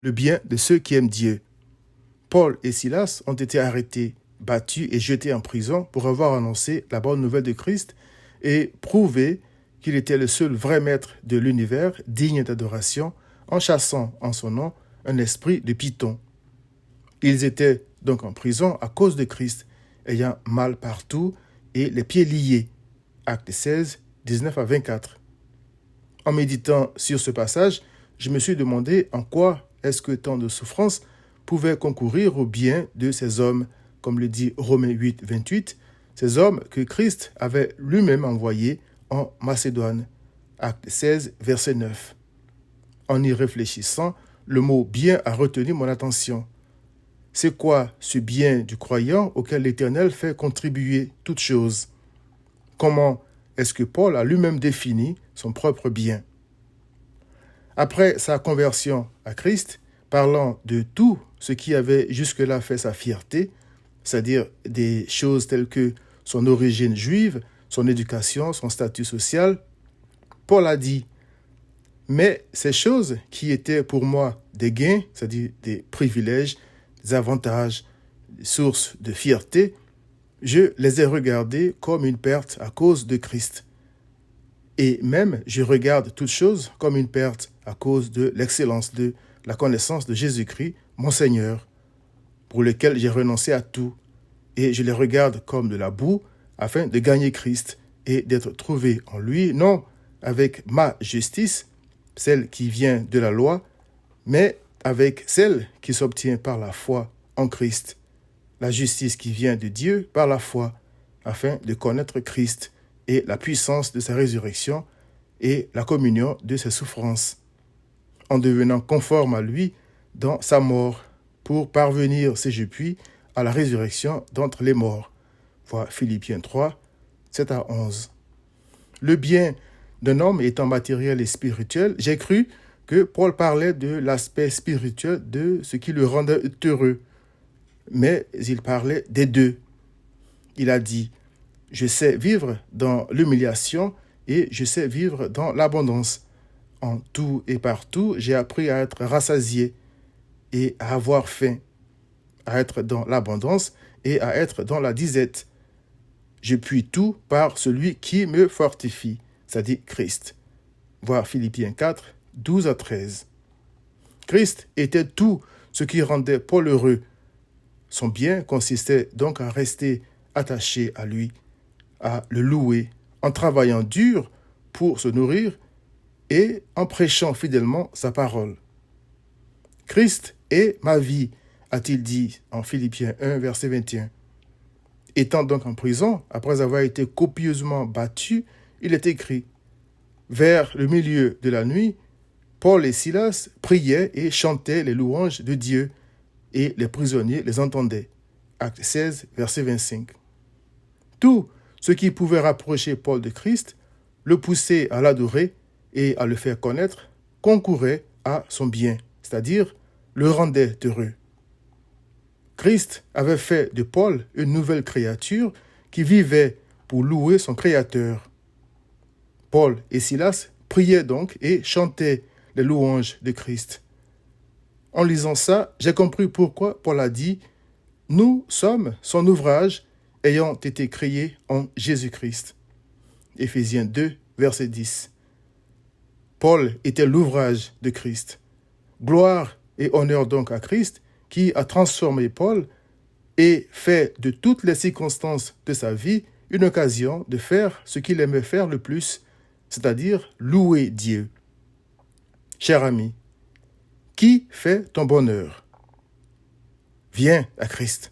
le bien de ceux qui aiment Dieu. Paul et Silas ont été arrêtés, battus et jetés en prison pour avoir annoncé la bonne nouvelle de Christ et prouvé qu'il était le seul vrai maître de l'univers digne d'adoration en chassant en son nom un esprit de python. Ils étaient donc en prison à cause de Christ, ayant mal partout et les pieds liés. Actes 16, 19 à 24. En méditant sur ce passage, je me suis demandé en quoi est-ce que tant de souffrances pouvaient concourir au bien de ces hommes, comme le dit Romains 8, 28, ces hommes que Christ avait lui-même envoyés en Macédoine. Acte 16, verset 9. En y réfléchissant, le mot « bien » a retenu mon attention. C'est quoi ce bien du croyant auquel l'Éternel fait contribuer toutes choses? Comment est-ce que Paul a lui-même défini son propre bien? Après sa conversion à Christ, parlant de tout ce qui avait jusque-là fait sa fierté, c'est-à-dire des choses telles que son origine juive, son éducation, son statut social, Paul a dit « Mais ces choses qui étaient pour moi des gains, c'est-à-dire des privilèges, des avantages, des sources de fierté, je les ai regardées comme une perte à cause de Christ. Et même, je regarde toutes choses comme une perte à cause de l'excellence de la connaissance de Jésus-Christ, mon Seigneur, pour lequel j'ai renoncé à tout, et je les regarde comme de la boue, afin de gagner Christ et d'être trouvé en lui, non avec ma justice, celle qui vient de la loi, mais avec celle qui s'obtient par la foi en Christ, la justice qui vient de Dieu par la foi, afin de connaître Christ et la puissance de sa résurrection et la communion de ses souffrances, en devenant conforme à lui dans sa mort, pour parvenir, si je puis, à la résurrection d'entre les morts. Voir Philippiens 3, 7 à 11. Le bien d'un homme étant matériel et spirituel, j'ai cru que Paul parlait de l'aspect spirituel de ce qui le rendait heureux. Mais il parlait des deux. Il a dit « Je sais vivre dans l'humiliation et je sais vivre dans l'abondance. En tout et partout, j'ai appris à être rassasié et à avoir faim, à être dans l'abondance et à être dans la disette. Je puis tout par celui qui me fortifie, c'est-à-dire Christ. » Voir Philippiens 4, 12 à 13. Christ était tout ce qui rendait Paul heureux. Son bien consistait donc à rester attaché à lui, à le louer, en travaillant dur pour se nourrir et en prêchant fidèlement sa parole. Christ est ma vie, a-t-il dit en Philippiens 1, verset 21. Étant donc en prison, après avoir été copieusement battu, il est écrit « Vers le milieu de la nuit, Paul et Silas priaient et chantaient les louanges de Dieu, et les prisonniers les entendaient. » Acte 16, verset 25. Tout ce qui pouvait rapprocher Paul de Christ, le pousser à l'adorer et à le faire connaître, concourait à son bien, c'est-à-dire le rendait heureux. Christ avait fait de Paul une nouvelle créature qui vivait pour louer son Créateur. Paul et Silas priaient donc et chantaient les louanges de Christ. En lisant ça, j'ai compris pourquoi Paul a dit « Nous sommes son ouvrage ayant été créés en Jésus-Christ. » Éphésiens 2, verset 10. Paul était l'ouvrage de Christ. Gloire et honneur donc à Christ qui a transformé Paul et fait de toutes les circonstances de sa vie une occasion de faire ce qu'il aimait faire le plus, c'est-à-dire louer Dieu. Cher ami, qui fait ton bonheur? Viens à Christ.